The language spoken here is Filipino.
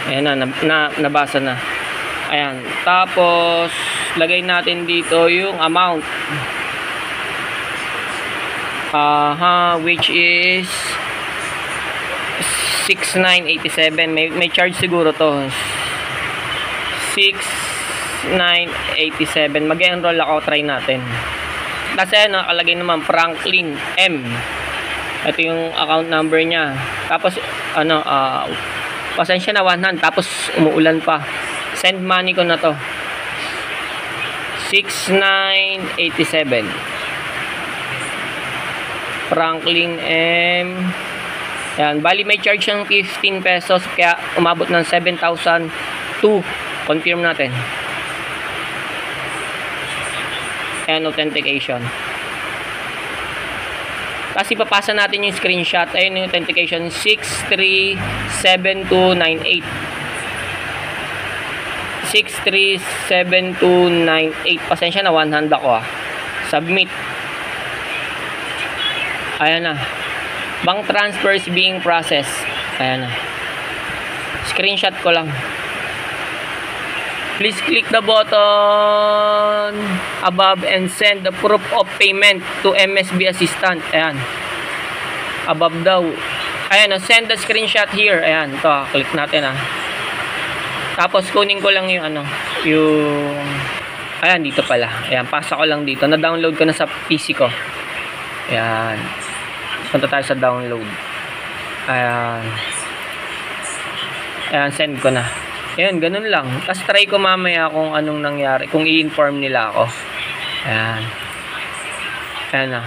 Ayan na, nabasa na. Ayan. Tapos, lagay natin dito yung amount. Which is 6,987. May charge siguro to. 6,987. Mag-enroll ako, try natin. Kasi nakalagay naman Franklin M. Ito yung account number niya. Tapos pasensya na 100, tapos umuulan pa. Send money ko na to. 6,987. Franklin M. Yan, bali may charge ng 15 pesos kaya umabot ng 7,002. Confirm natin. Ayan, authentication. Kasi papasa natin yung screenshot. Ayun yung authentication, 637298. 637298. Pasensya na, 100 ako Submit. Ayan na. Bank transfer is being processed. Ayan na. Screenshot ko lang. Please click the button above and send the proof of payment to MSB Assistant. Ayan. Above daw. Ayan, send the screenshot here. Ayan, ito, click natin Tapos kunin ko lang yung ayan, dito pala. Ayan, pasa ko lang dito. Na-download ko na sa PC ko. Ayan. Punta tayo sa download. Ayan. Ayan, send ko na. Ayan, ganun lang. Tapos try ko mamaya kung anong nangyari. Kung i-inform nila ako. Ayan. Ayan na.